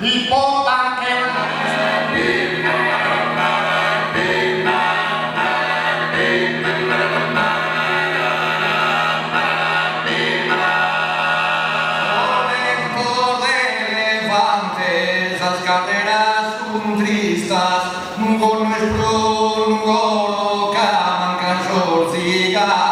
y por que esas carreras tristas con nuestro goro caman cansos gigantes.